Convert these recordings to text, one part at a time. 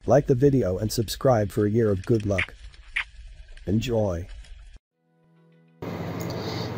Like the video and subscribe for a year of good luck. Enjoy.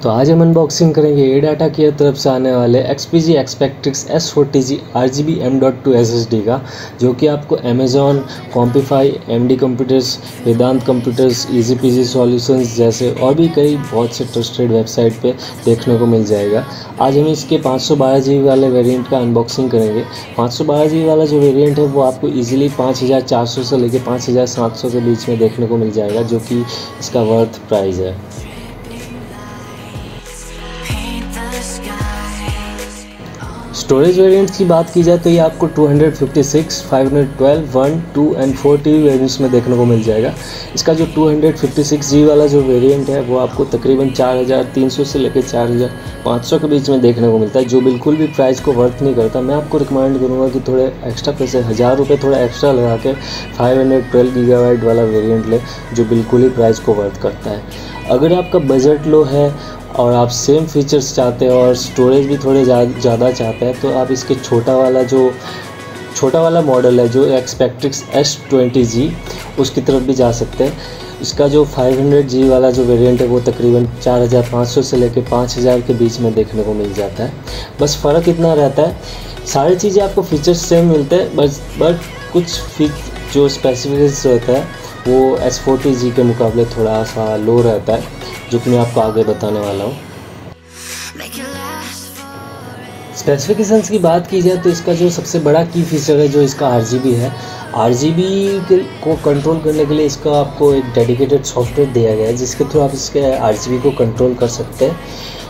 तो आज हम unboxing करेंगे एडाटा की तरफ से आने वाले XPG Expectrix S40G RGB M.2 SSD का, जो कि आपको Amazon, Compify, MD कंप्यूटर्स, वेदांत कंप्यूटर्स, EasyPG सॉल्यूशंस जैसे और भी कई बहुत से ट्रस्टेड वेबसाइट पे देखने को मिल जाएगा। आज हम इसके 512 GB वाले वेरिएंट का अनबॉक्सिंग करेंगे। 512 GB वाला जो वेरिएंट है वो आपको ईजिली 5400 से लेकर 5700 के बीच में देखने को मिल जाएगा, जो कि इसका वर्थ प्राइस है। स्टोरेज वेरिएंट्स की बात की जाए तो ये आपको 256, 512, 1, 2 एंड 4 TB वेरिएंट्स में देखने को मिल जाएगा। इसका जो 256 GB वाला जो वेरिएंट है वो आपको तकरीबन 4300 से लेकर 4500 के बीच में देखने को मिलता है, जो बिल्कुल भी प्राइस को वर्थ नहीं करता। मैं आपको रिकमेंड करूँगा कि थोड़े एक्स्ट्रा पैसे 1000 रुपये थोड़ा एक्स्ट्रा लगा के 512 GB वाला वेरिएंट ले, जो बिल्कुल ही प्राइस को वर्थ करता है। अगर आपका बजट लो है और आप सेम फीचर्स चाहते हैं और स्टोरेज भी थोड़े ज़्यादा चाहते हैं, तो आप इसके छोटा वाला मॉडल है जो Expectrix S20G, उसकी तरफ भी जा सकते हैं। इसका जो 500 GB वाला जो वेरिएंट है वो तकरीबन 4500 से लेकर 5000 के बीच में देखने को मिल जाता है। बस फ़र्क इतना रहता है, सारी चीज़ें आपको फीचर्स सेम मिलते हैं, बट कुछ जो स्पेसिफिकेशंस रहता है वो S40G के मुकाबले थोड़ा सा लो रहता है, जो कि मैं आपको आगे बताने वाला हूँ। स्पेसिफिकेशंस की बात की जाए तो इसका जो सबसे बड़ा की फीचर है जो इसका RGB है। RGB को कंट्रोल करने के लिए इसका आपको एक डेडिकेटेड सॉफ्टवेयर दिया गया है, जिसके थ्रू आप इसके RGB को कंट्रोल कर सकते हैं।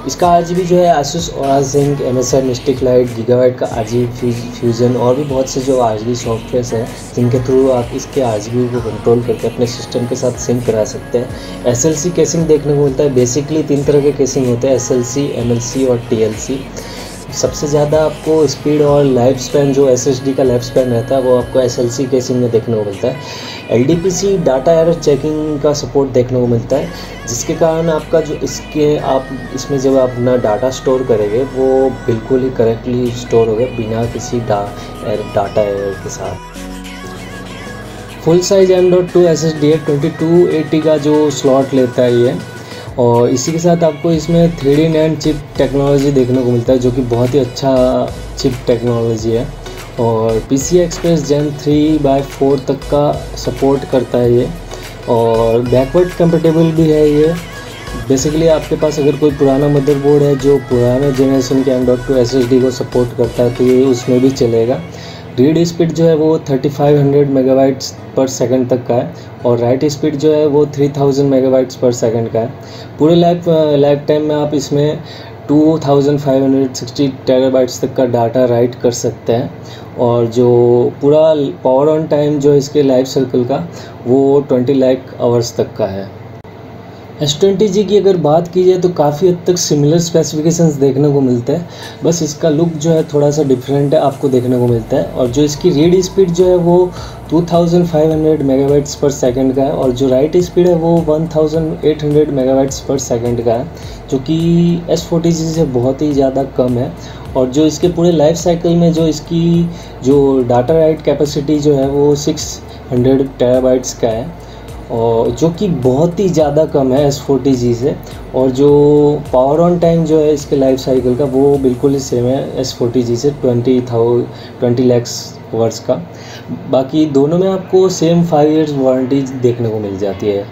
इसका RGB जो है Asus Aura Zynq, MSI Mystic Light, Gigabyte का RGB फ्यूजन और भी बहुत से जो RGB सॉफ्टवेयर्स हैं जिनके थ्रू आप इसके RGB को कंट्रोल करके अपने सिस्टम के साथ सिंक करा सकते हैं। SLC केसिंग देखने को मिलता है। बेसिकली 3 तरह के केसिंग होते हैं, SLC, MLC और TLC। सबसे ज़्यादा आपको स्पीड और लाइफ स्पैन जो SSD का लाइफ स्पैन रहता है वो आपको SLC केसिंग में देखने को मिलता है। LDPC डाटा एरर चेकिंग का सपोर्ट देखने को मिलता है, जिसके कारण आपका जो आप इसमें जब आप अपना डाटा स्टोर करेंगे वो बिल्कुल ही करेक्टली स्टोर होगा बिना किसी डाटा एरर के साथ। फुल साइज M.2 SSD है, 2280 का जो स्लॉट लेता है ये, और इसी के साथ आपको इसमें 3D NAND चिप टेक्नोलॉजी देखने को मिलता है, जो कि बहुत ही अच्छा चिप टेक्नोलॉजी है। और PCI Express Gen 3/4 तक का सपोर्ट करता है ये, और बैकवर्ड कंपेटेबल भी है ये। बेसिकली आपके पास अगर कोई पुराना मदरबोर्ड है जो पुराने जनरेशन के M.2 SSD को सपोर्ट करता है तो ये उसमें भी चलेगा। रीड स्पीड जो है वो 3500 मेगाबाइट्स पर सेकंड तक का है, और राइट स्पीड जो है वो 3000 मेगाबाइट्स पर सेकंड का है। पूरे लाइफ टाइम में आप इसमें 2560 टेराबाइट्स तक का डाटा राइट कर सकते हैं, और जो पूरा पावर ऑन टाइम जो इसके लाइफ साइकिल का वो 20 लाख आवर्स तक का है। S20G की अगर बात की जाए तो काफ़ी हद तक सिमिलर स्पेसिफिकेशंस देखने को मिलते हैं, बस इसका लुक जो है थोड़ा सा डिफरेंट है आपको देखने को मिलता है। और जो इसकी रीड स्पीड जो है वो 2500 मेगाबाइट्स पर सेकंड का है, और जो राइट स्पीड है वो 1800 मेगाबाइट्स पर सेकंड का है, जो कि S40G से बहुत ही ज़्यादा कम है। और जो इसके पूरे लाइफ साइकिल में जो इसकी जो डाटा राइट कैपेसिटी जो है वो 600 टेराबाइट्स का है, और जो कि बहुत ही ज़्यादा कम है S40G से। और जो पावर ऑन टाइम जो है इसके लाइफ साइकिल का वो बिल्कुल ही सेम है S40G से 20 लाख आवर्स का। बाकी दोनों में आपको सेम 5 इयर्स वारंटी देखने को मिल जाती है।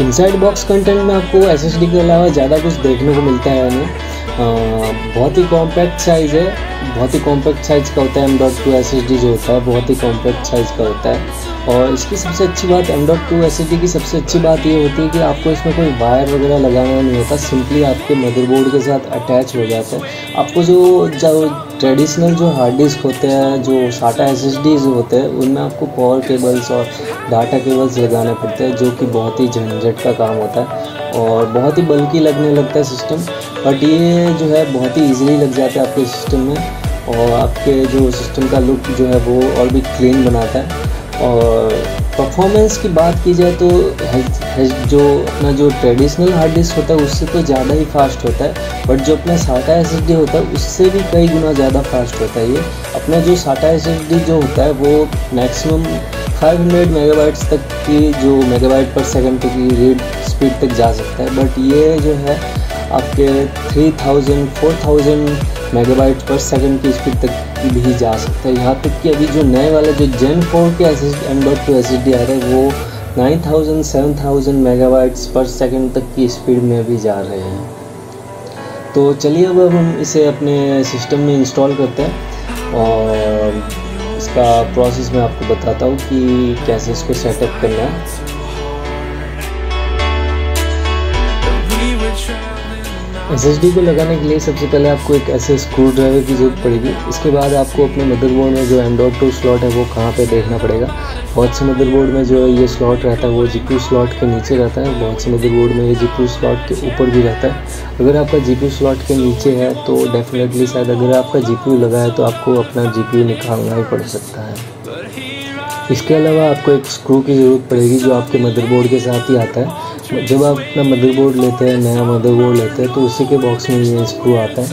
इनसाइड बॉक्स कंटेंट में आपको SSD के अलावा ज़्यादा कुछ देखने को मिलता है नहीं। बहुत ही कॉम्पैक्ट साइज़ है, बहुत ही कॉम्पैक्ट साइज़ का होता है M.2 SSD जो होता है, बहुत ही कॉम्पैक्ट साइज़ का होता है। और इसकी सबसे अच्छी बात M.2 SSD की सबसे अच्छी बात ये होती है कि आपको इसमें कोई वायर वगैरह लगाना नहीं होता, सिंपली आपके मदरबोर्ड के साथ अटैच हो जाता है। आपको जो ट्रेडिशनल जो हार्ड डिस्क होते हैं, जो SATA SSDs होते हैं, उनमें आपको पावर केबल्स और डाटा केबल्स लगाने पड़ते हैं, जो कि बहुत ही झंझट का काम होता है और बहुत ही बल्कि लगने लगता है सिस्टम। बट ये जो है बहुत ही ईजिली लग जाता है आपके सिस्टम में, और आपके जो सिस्टम का लुक जो है वो और भी क्लीन बनाता है। और परफॉर्मेंस की बात की जाए तो जो अपना जो ट्रेडिशनल हार्ड डिस्क होता है उससे तो ज़्यादा ही फास्ट होता है, बट जो अपना SATA SSD होता है उससे भी कई गुना ज़्यादा फास्ट होता है। ये अपना जो SATA SSD जो होता है वो मैक्सिमम 500 मेगाबाइट्स तक की जो मेगाबाइट पर सेकंड तक की रीड स्पीड तक जा सकता है, बट ये जो है आपके 3000-4000 मेगाबाइट पर सेकंड की स्पीड तक भी जा सकता है। यहाँ तक कि अभी जो नए वाले जो Gen 4 के M.2 SSD आ रहे हैं वो 9000-7000 मेगाबाइट्स पर सेकंड तक की स्पीड में भी जा रहे हैं। तो चलिए अब हम इसे अपने सिस्टम में इंस्टॉल करते हैं और इसका प्रोसेस मैं आपको बताता हूँ कि कैसे इसको सेटअप करना है। SSD को लगाने के लिए सबसे पहले आपको एक ऐसे स्क्रू ड्राइवर की ज़रूरत पड़ेगी। इसके बाद आपको अपने मदरबोर्ड में जो M.2 स्लॉट है वो कहाँ पे देखना पड़ेगा। बहुत से मदरबोर्ड में जो ये स्लॉट रहता है वो GPU स्लॉट के नीचे रहता है, बहुत से मदरबोर्ड में ये GPU स्लॉट के ऊपर भी रहता है। अगर आपका GPU स्लॉट के नीचे है तो डेफिनेटली शायद अगर आपका GPU लगा है तो आपको अपना GPU निकालना ही पड़ सकता है। इसके अलावा आपको एक स्क्रू की ज़रूरत पड़ेगी जो आपके मदरबोर्ड के साथ ही आता है। जब आप अपना मदरबोर्ड लेते हैं, नया मदरबोर्ड लेते हैं, तो उसी के बॉक्स में ये स्क्रू आता है।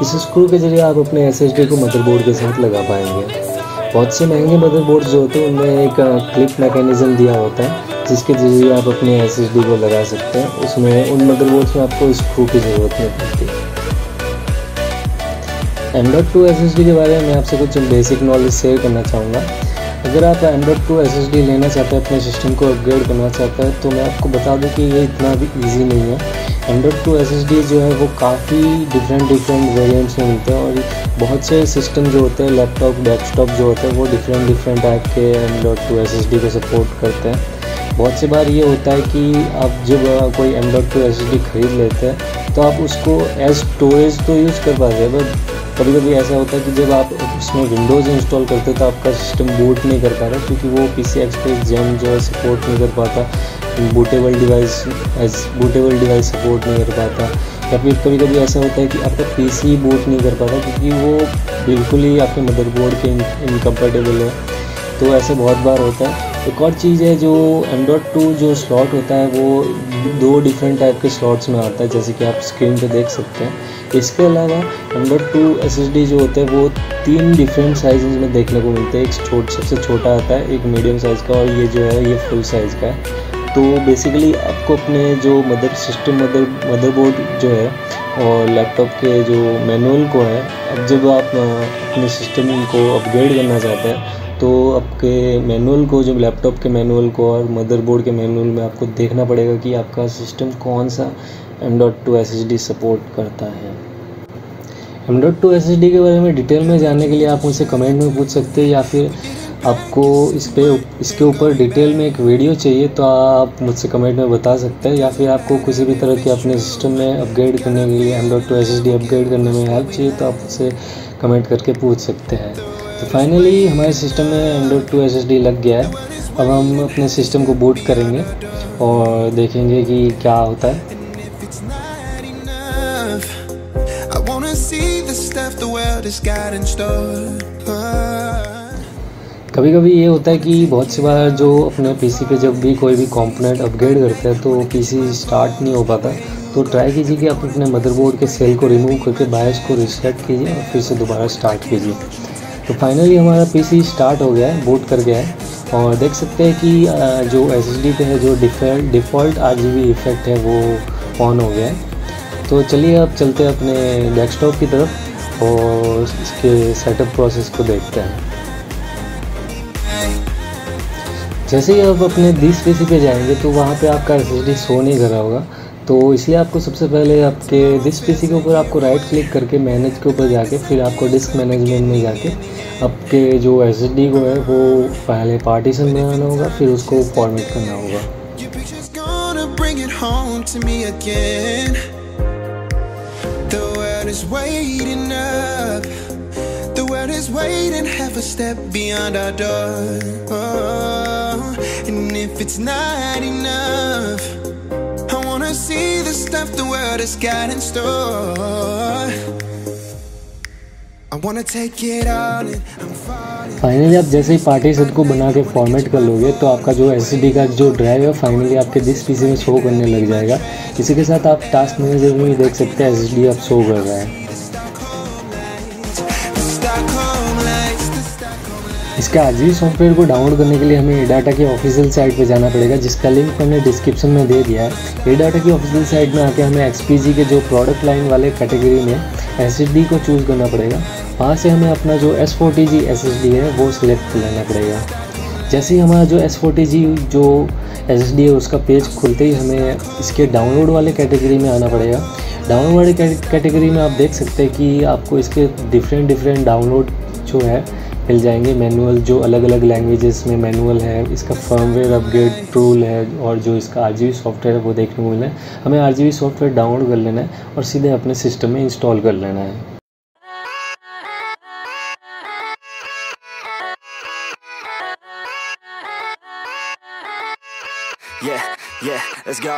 इस स्क्रू के ज़रिए आप अपने SSD को मदरबोर्ड के साथ लगा पाएंगे। बहुत से महंगे मदरबोर्ड जो होते हैं उनमें एक क्लिप मैकेनिज़्म दिया होता है जिसके ज़रिए आप अपने SSD को लगा सकते हैं। उसमें उन मदरबोर्ड्स में आपको स्क्रू की ज़रूरत नहीं पड़ती। M.2 SSD के बारे में मैं आपसे कुछ बेसिक नॉलेज शेयर करना चाहूँगा। अगर आप M.2 SSD लेना चाहते हैं, अपने सिस्टम को अपग्रेड करना चाहते हैं, तो मैं आपको बता दूं कि ये इतना भी इजी नहीं है। M.2 SSD जो है वो काफ़ी डिफरेंट वेरिएंट्स में मिलते हैं और बहुत से सिस्टम जो होते हैं, लैपटॉप, डेस्कटॉप जो होते हैं वो डिफरेंट टाइप के M.2 SSD को सपोर्ट करते हैं। बहुत सी बार ये होता है कि आप जब कोई M.2 SSD खरीद लेते हैं तो आप उसको एज स्टोरेज तो यूज़ कर पाते हैं, बट कभी कभी ऐसा होता है कि जब आप उसमें विंडोज़ इंस्टॉल करते हैं तो आपका सिस्टम बूट नहीं कर पा रहा क्योंकि वो PCI Express Gen जो है सपोर्ट नहीं कर पाता, बूटेबल डिवाइस सपोर्ट नहीं कर पाता, या फिर कभी कभी ऐसा होता है कि आपका PC बूट नहीं कर पाता क्योंकि वो बिल्कुल ही आपके मदरबोर्ड के इनकम्पेटेबल है। तो ऐसे बहुत बार होता है। एक और चीज़ है, जो M.2 जो स्लॉट होता है वो 2 डिफरेंट टाइप के स्लॉट्स में आता है, जैसे कि आप स्क्रीन पे देख सकते हैं। इसके अलावा M.2 SSD जो होता है वो 3 डिफरेंट साइजेस में देखने को मिलते हैं। एक सबसे छोटा आता है, एक मीडियम साइज़ का, और ये जो है ये फुल साइज़ का है। तो बेसिकली आपको अपने जो मदरबोर्ड जो है और लैपटॉप के जो मैनुअल को है, अब जब आप अपने सिस्टम को अपग्रेड करना चाहते हैं तो आपके मैनुअल को, जब लैपटॉप के मैनुअल को और मदरबोर्ड के मैनुअल में आपको देखना पड़ेगा कि आपका सिस्टम कौन सा M.2 SSD सपोर्ट करता है। M.2 SSD के बारे में डिटेल में जानने के लिए आप मुझसे कमेंट में पूछ सकते हैं, या फिर आपको इसके ऊपर डिटेल में एक वीडियो चाहिए तो आप मुझसे कमेंट में बता सकते हैं, या फिर आपको किसी भी तरह के अपने सिस्टम में अपग्रेड करने के लिए M.2 SSD अपग्रेड करने में हेल्प चाहिए तो आप मुझसे कमेंट करके पूछ सकते हैं। तो फाइनली हमारे सिस्टम में M.2 SSD लग गया है। अब हम अपने सिस्टम को बूट करेंगे और देखेंगे कि क्या होता है। कभी कभी ये होता है कि बहुत सी बार जो अपने PC पे जब भी कोई भी कंपोनेंट अपग्रेड करते हैं तो PC स्टार्ट नहीं हो पाता। तो ट्राई कीजिए कि आप अपने मदरबोर्ड के सेल को रिमूव करके बायस को रीसेट कीजिए और फिर से दोबारा स्टार्ट कीजिए। तो फाइनली हमारा PC स्टार्ट हो गया है, बूट कर गया है, और देख सकते हैं कि जो SSD पे है जो डिफ़ॉल्ट RGB इफ़ेक्ट है वो ऑन हो गया है। तो चलिए अब चलते हैं अपने डेस्कटॉप की तरफ और इसके सेटअप प्रोसेस को देखते हैं। जैसे ही आप अपने दिस PC पे जाएंगे तो वहाँ पे आपका SSD शो नहीं कर रहा होगा, तो इसलिए आपको सबसे पहले आपके दिस PC के ऊपर आपको राइट क्लिक करके मैनेज के ऊपर जाके फिर आपको डिस्क मैनेजमेंट में जाके आपके जो SSD को है वो पहले पार्टीशन बनाना होगा, फिर उसको फॉर्मेट करना होगा। See the stuff the world has got in store. Finally आप जैसे ही पार्टी सेट को बना के फॉर्मेट कर लोगे तो आपका जो एसएसडी का जो ड्राइव है फाइनली आपके दिस पीसी में शो करने लग जाएगा। इसी के साथ आप टास्क मैनेजर में भी देख सकते हैं एसएसडी अब शो कर रहा है। इसके आरजीबी सॉफ्टवेयर को डाउनलोड करने के लिए हमें एडाटा की ऑफिशियल साइट पर जाना पड़ेगा, जिसका लिंक मैंने डिस्क्रिप्शन में दे दिया है। एडाटा की ऑफिशियल साइट में आके हमें एक्सपीजी के जो प्रोडक्ट लाइन वाले कैटेगरी में एसएसडी को चूज़ करना पड़ेगा। वहाँ से हमें अपना जो S40G SSD है वो सिलेक्ट कर लेना पड़ेगा। जैसे ही हमारा जो S40G जो SSD है उसका पेज खुलते ही हमें इसके डाउनलोड वाले कैटेगरी में आना पड़ेगा। डाउनलोड वाले कैटेगरी में आप देख सकते हैं कि आपको इसके डिफरेंट डाउनलोड जो है मिल जाएंगे। मैनुअल जो अलग अलग लैंग्वेजेस में मैनुअल है, इसका फर्मवेयर अपग्रेड टूल है और जो इसका आरजीबी सॉफ्टवेयर है वो देखने को मिला है। हमें आरजीबी सॉफ्टवेयर डाउनलोड कर लेना है और सीधे अपने सिस्टम में इंस्टॉल कर लेना है। Yeah, let's go.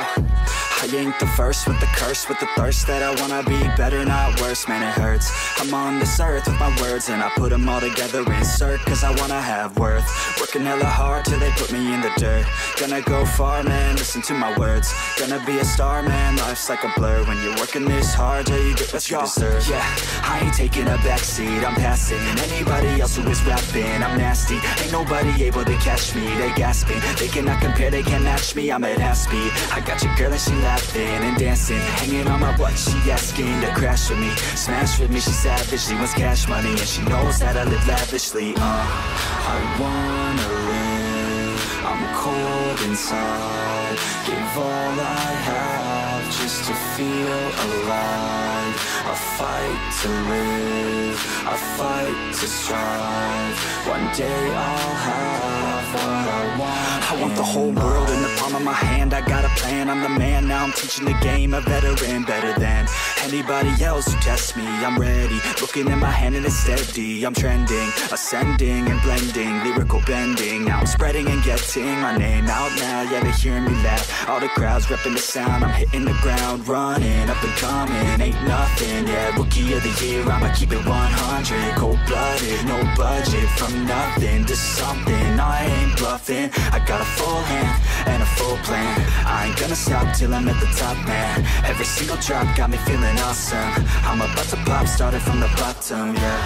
I ain't the first with the curse, with the thirst that I wanna be better, not worse, man it hurts. I'm on this earth with my words and I put them all together, insert, cause I wanna have worth. Working hella hard till they put me in the dirt. Gonna go far, man, listen to my words. Gonna be a star, man, life's like a blur. When you're working this hard till you get what you deserve. Yeah, I ain't taking a backseat, I'm passing anybody else who is rapping. I'm nasty, ain't nobody able to catch me. They gasping, they cannot compare, they can't match me. I'm at half speed, I got your girl and she laughing and dancing, hanging on my butt, she asking to crash with me, smash with me, she savage, she wants cash money, and she knows that I live lavishly. I wanna live, I'm cold inside, give all I have just to feel alive. I fight to live, I fight to strive, one day I'll have what I want. I want the whole world in the palm of my hand, I got a plan, I'm the man, now I'm teaching the game, a veteran, better than anybody else who tests me. I'm ready, looking at my hand and it's steady, I'm trending, ascending and blending, lyrical bending, now I'm spreading and getting my name out now, yeah they hearing me laugh, all the crowds repping the sound, I'm hitting the ground, running, up and coming, ain't nothing, yeah, rookie of the year, I'ma keep it 100, cold-blooded, no budget, from nothing to something, I ain't bluffing, I got a full hand and a full plan, I ain't gonna stop till I'm at the top, man, every single drop got me feeling awesome, I'm about to pop, started from the bottom, yeah,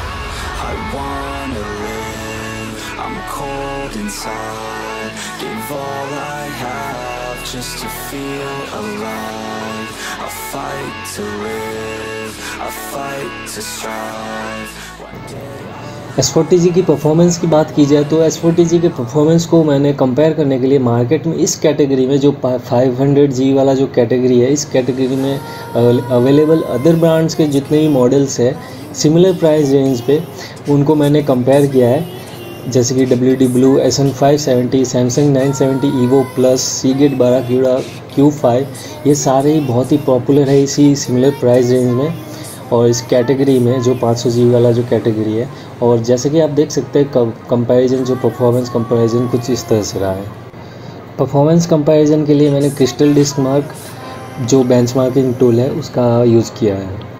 I wanna live, I'm cold inside, give all I have just to feel alive, I fight to live, I fight to strive, one day S40G की performance की बात की जाए तो S40G के performance को मैंने compare करने के लिए मार्केट में इस कैटेगरी में जो 500G वाला जो कैटेगरी है, इस कैटेगरी में अवेलेबल अदर ब्रांड्स के जितने भी मॉडल्स हैं सिमिलर प्राइस रेंज पे, उनको मैंने कंपेयर किया है। जैसे कि WD Blue, SN570, Samsung 970 EVO Plus, Seagate Barracuda Q5, ये सारे ही बहुत ही पॉपुलर है इसी सिमिलर प्राइस रेंज में और इस कैटेगरी में जो 500G वाला जो कैटेगरी है। और जैसे कि आप देख सकते हैं कंपैरिजन, जो परफॉर्मेंस कंपैरिजन कुछ इस तरह से रहा है। परफॉर्मेंस कंपैरिजन के लिए मैंने क्रिस्टल डिस्क मार्क जो बेंचमार्किंग टूल है उसका यूज़ किया है।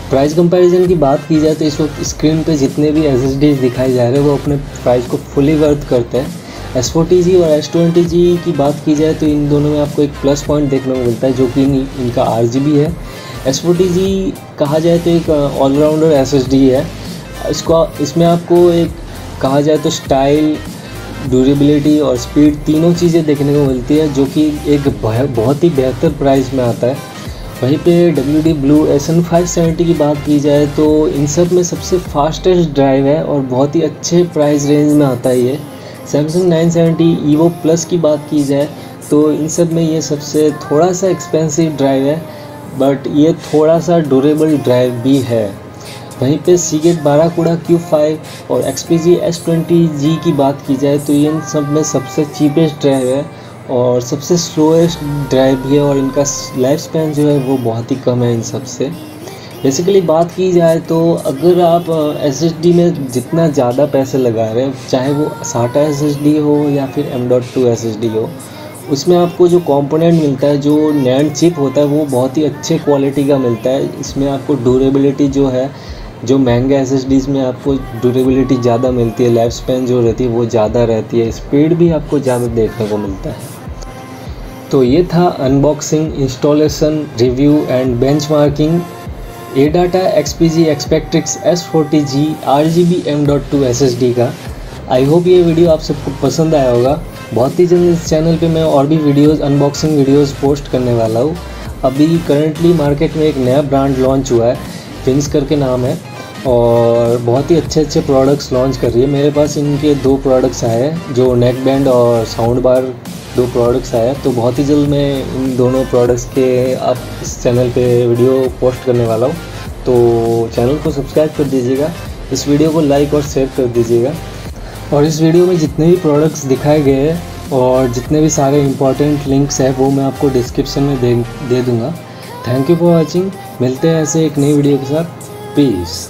प्राइस कंपैरिजन की बात की जाए तो इस वक्त स्क्रीन पे जितने भी SSDs दिखाए जा रहे हैं वो अपने प्राइस को फुली वर्थ करते हैं। S40G और S20G की बात की जाए तो इन दोनों में आपको एक प्लस पॉइंट देखने को मिलता है जो कि इनका RGB है। S40G कहा जाए तो एक ऑलराउंडर SSD है। इसमें आपको एक कहा जाए तो स्टाइल, ड्यूरेबिलिटी और स्पीड तीनों चीज़ें देखने को मिलती है जो कि एक बहुत ही बेहतर प्राइस में आता है। वहीं पे WD Blue SN570 की बात की जाए तो इन सब में सबसे फास्टेस्ट ड्राइव है और बहुत ही अच्छे प्राइस रेंज में आता है ये। Samsung 970 EVO Plus की बात की जाए तो इन सब में ये सबसे थोड़ा सा एक्सपेंसिव ड्राइव है, बट ये थोड़ा सा ड्यूरेबल ड्राइव भी है। वहीं पे Seagate Barracuda Q5 और XPG S20G की बात की जाए तो इन सब में सबसे चीपेस्ट ड्राइव है और सबसे स्लोएस्ट ड्राइव भी है और इनका लाइफ स्पैन जो है वो बहुत ही कम है इन सब से। बेसिकली बात की जाए तो अगर आप SSD में जितना ज़्यादा पैसे लगा रहे हैं, चाहे वो SATA SSD हो या फिर M.2 SSD हो, उसमें आपको जो कंपोनेंट मिलता है, जो नैंड चिप होता है, वो बहुत ही अच्छे क्वालिटी का मिलता है। इसमें आपको ड्यूरेबिलिटी जो है, जो महंगे SSDs में आपको ड्यूरेबिलिटी ज़्यादा मिलती है, लाइफ स्पैन जो रहती है वो ज़्यादा रहती है, स्पीड भी आपको ज़्यादा देखने को मिलता है। तो ये था unboxing, installation, review and benchmarking ADATA XPG Expectrix S40G RGB M.2 SSD का। आई होप ये वीडियो आप सबको पसंद आया होगा। बहुत ही जल्द इस चैनल पे मैं और भी वीडियोस, अनबॉक्सिंग वीडियोस पोस्ट करने वाला हूँ। अभी करंटली मार्केट में एक नया ब्रांड लॉन्च हुआ है, विंस करके नाम है, और बहुत ही अच्छे प्रोडक्ट्स लॉन्च कर रही है। मेरे पास इनके 2 प्रोडक्ट्स आए हैं, जो नेक बैंड और साउंड बार 2 प्रोडक्ट्स आए हैं। तो बहुत ही जल्द मैं इन दोनों प्रोडक्ट्स के आप इस चैनल पे वीडियो पोस्ट करने वाला हूँ। तो चैनल को सब्सक्राइब कर दीजिएगा, इस वीडियो को लाइक और शेयर कर दीजिएगा। और इस वीडियो में जितने भी प्रोडक्ट्स दिखाए गए हैं और जितने भी सारे इंपॉर्टेंट लिंक्स हैं वो मैं आपको डिस्क्रिप्शन में दे दूँगा। Thank you for watching. मिलते हैं ऐसे एक नई वीडियो के साथ। पीस।